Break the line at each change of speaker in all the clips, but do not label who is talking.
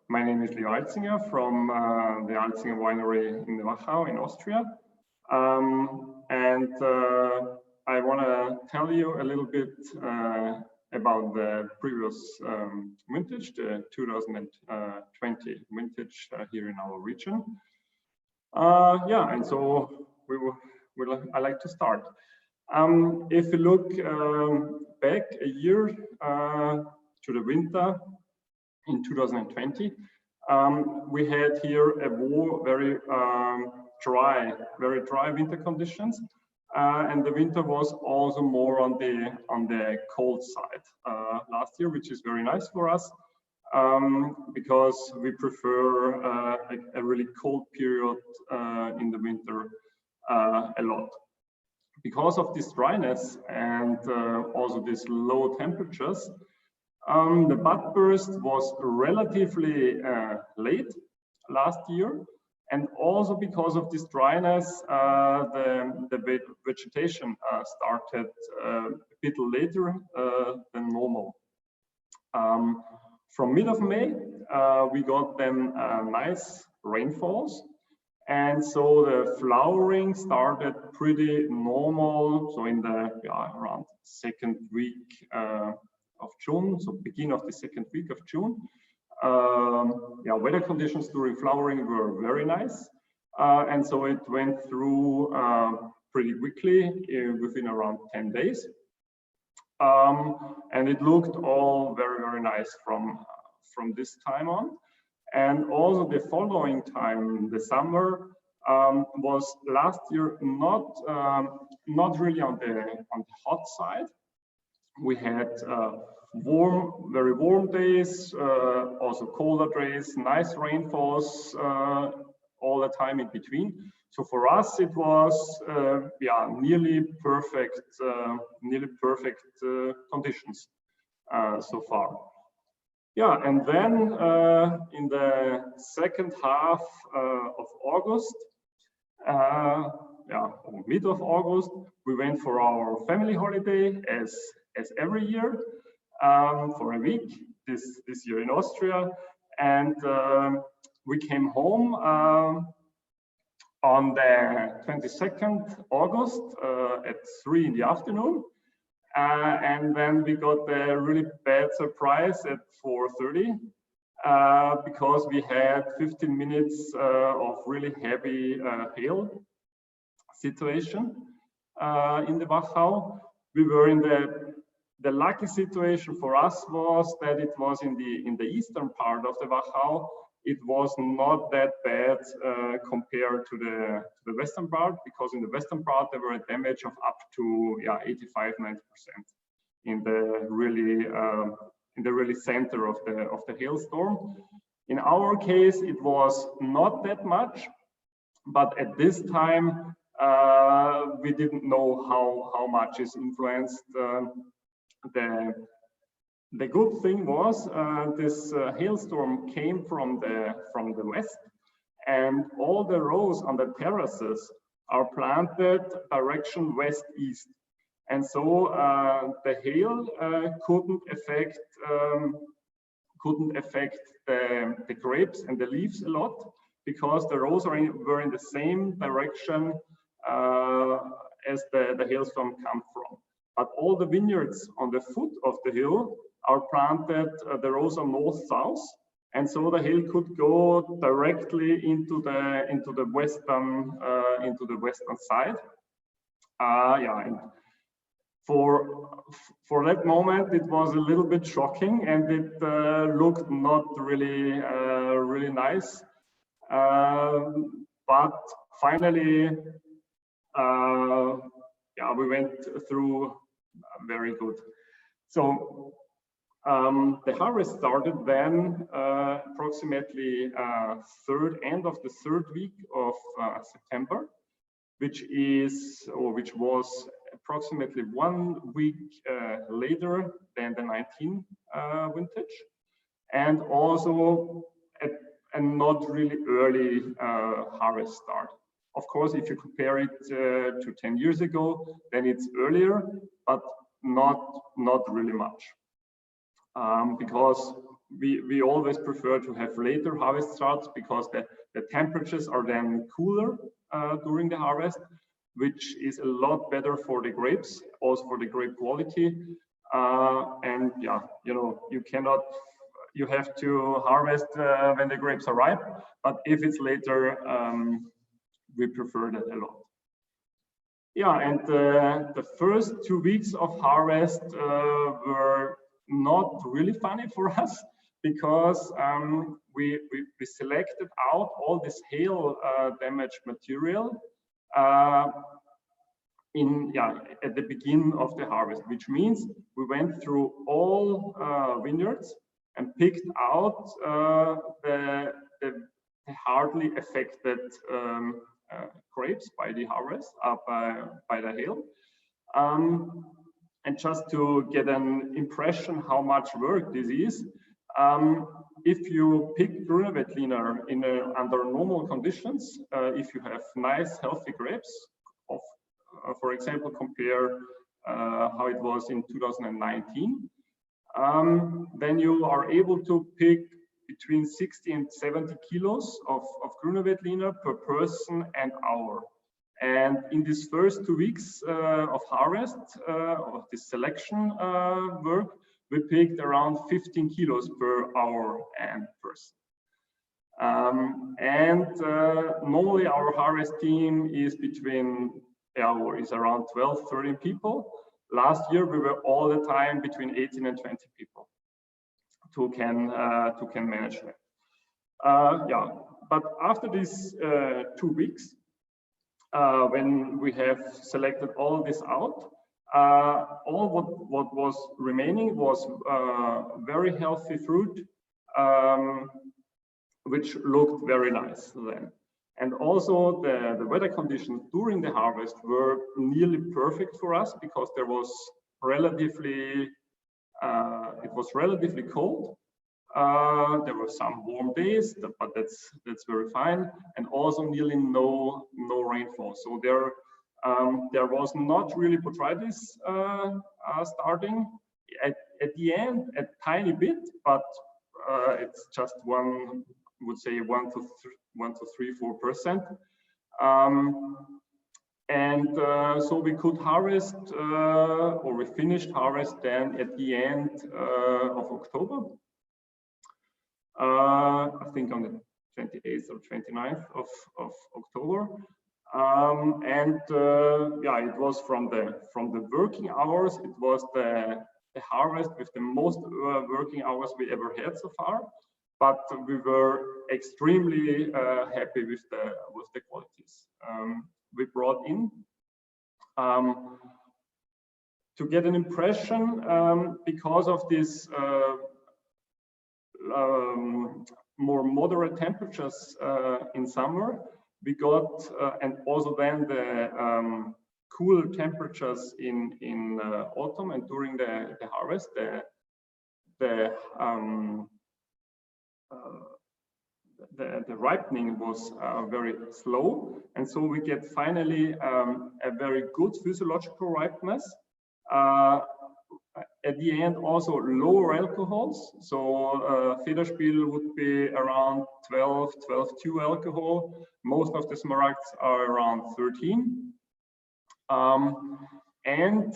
My name is Alzinger from the Alzinger winery in Wachau in Austria. I want to tell you a little bit about the previous vintage, the 2020 vintage here in our region. And so I like to start. If you look back a year to the winter in 2020, we had here a very dry winter conditions, and the winter was also more on the cold side last year, which is very nice for us because we prefer a really cold period in the winter a lot. Because of this dryness and also these low temperatures, the bud burst was relatively late last year, and also because of this dryness, the vegetation started a bit later than normal. From mid of May, we got then nice rainfalls, and so the flowering started pretty normal. So in the around second week of June, so beginning of the second week of June. Weather conditions during flowering were very nice, and so it went through pretty quickly within around 10 days, and it looked all very nice from this time on. And also the following time, the summer, was last year not really on the hot side. We had very warm days, also colder days, nice rainfalls all the time in between. So for us, it was nearly perfect conditions so far. And then in the second half of August, mid of August, we went for our family holiday as every year for a week. This year in Austria, and we came home on the 22nd August at 3 in the afternoon. And then we got a really bad surprise at 4:30 because we had 15 minutes of really heavy hail situation in the Wachau. We were in the lucky situation for us was that it was in the eastern part of the Wachau. It was not that bad compared to the western part, because in the western part there were a damage of up to 85–90% in the really center of the hailstorm. In our case, it was not that much, but at this time we didn't know how much is influenced. The good thing was this hailstorm came from the west, and all the rows on the terraces are planted direction west-east, and so the hail couldn't affect the grapes and the leaves a lot, because the rows were in the same direction as the hailstorm came from. But all the vineyards on the foot of the hill are planted, the rows are north-south, and so the hail could go directly into the western side. And for that moment, it was a little bit shocking, and it looked not really nice. But finally, we went through very good. So the harvest started then approximately end of the third week of September, which was approximately 1 week later than the 19 vintage, and also a not really early harvest start. Of course, if you compare it to 10 years ago, then it's earlier, but not really much. Because we always prefer to have later harvest starts because the temperatures are then cooler during the harvest, which is a lot better for the grapes, also for the grape quality. And yeah, you know, you have to harvest when the grapes are ripe, but if it's later, we prefer that a lot. Yeah, and the first 2 weeks of harvest were not really funny for us because we selected out all this hail damaged material at the beginning of the harvest, which means we went through all vineyards and picked out the hardly affected grapes by the harvest, by the hail. And just to get an impression how much work this is, if you pick Grüne Veltliner under normal conditions, if you have nice healthy grapes, for example, compare how it was in 2019, then you are able to pick between 60 and 70 kilos of Grüne Veltliner per person and hour. And in these first 2 weeks of harvest, of this selection work, we picked around 15 kilos per hour and person. Normally our harvest team is around 12, 13 people. Last year we were all the time between 18 and 20 people to can manage that. Yeah, but after these 2 weeks, when we have selected all this out, all what was remaining was very healthy fruit, which looked very nice then. And also the weather conditions during the harvest were nearly perfect for us because there was it was relatively cold. There were some warm days, but that's very fine, and also nearly no rainfall. So there was not really botrytis starting at the end, a tiny bit, but it's just would say 1 to 3-4%. So we could harvest, or we finished harvest then at the end of October. I think on the 28th or 29th of October. Yeah, it was from the working hours, it was the harvest with the most working hours we ever had so far. But we were extremely happy with the qualities we brought in. To get an impression, because of this more moderate temperatures in summer, we got, and also then the cooler temperatures in autumn and during the harvest, the ripening was very slow, and so we get finally a very good physiological ripeness. At the end, also lower alcohols. So Federspiel would be around 12.2 alcohol. Most of the Smaragds are around 13. And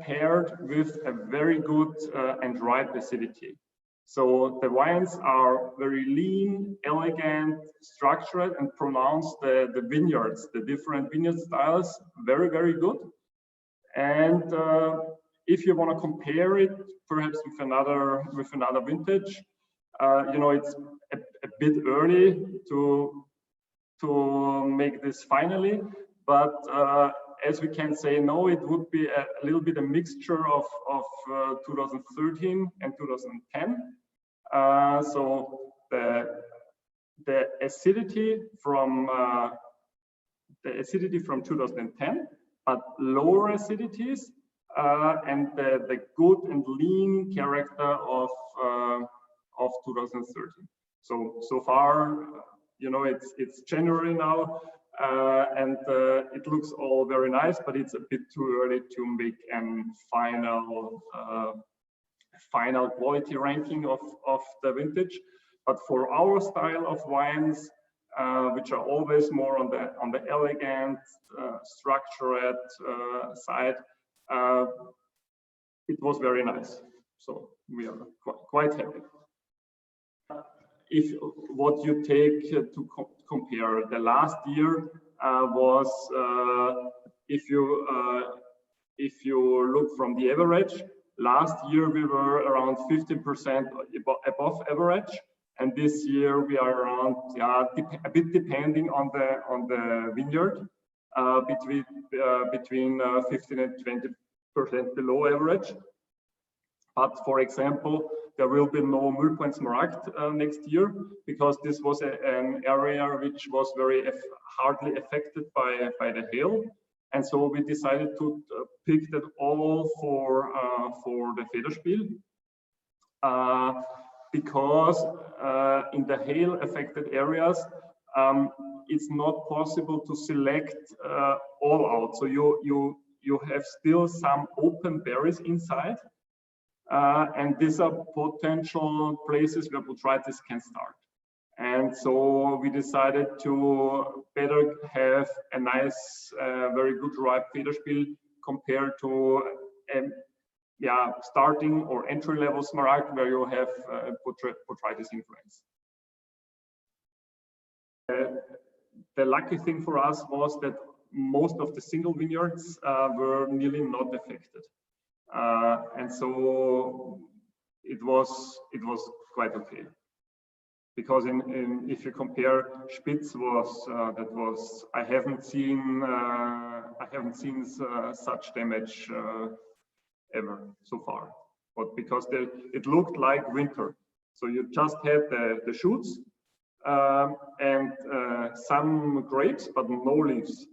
paired with a very good and ripe acidity. So the wines are very lean, elegant, structured, and pronounce the vineyards, the different vineyard styles, very, very good. And if you want to compare it perhaps with another vintage, you know, it's a bit early to make this finally, but as we can say, no, it would be a little bit a mixture of 2013 and 2010. So the acidity from 2010, but lower acidities, and the good and lean character of 2013. So far, you know, it's January now, and it looks all very nice, but it's a bit too early to make a final quality ranking of the vintage. But for our style of wines, which are always more on the elegant, structured side, it was very nice. So we are quite happy. If what you take to compare the last year was if you look from the average, last year we were around 15% above average, and this year we are around a bit depending on the vineyard, between 15 and 20% below average. But for example, there will be no Müllpoint next year, because this was an area which was very hardly affected by the hail, and so we decided to pick that all for the Federspiel, because in the hail affected areas it's not possible to select all out. So you have still some open berries inside. And these are potential places where botrytis can start. And so we decided to better have a nice, very good ripe Federspiel compared to starting or entry-level Smaragd where you have botrytis influence. The lucky thing for us was that most of the single vineyards were nearly not affected. And so it was quite okay, because if you compare, Spitz was I haven't seen such damage ever so far, but because it looked like winter, so you just had the shoots and some grapes but no leaves.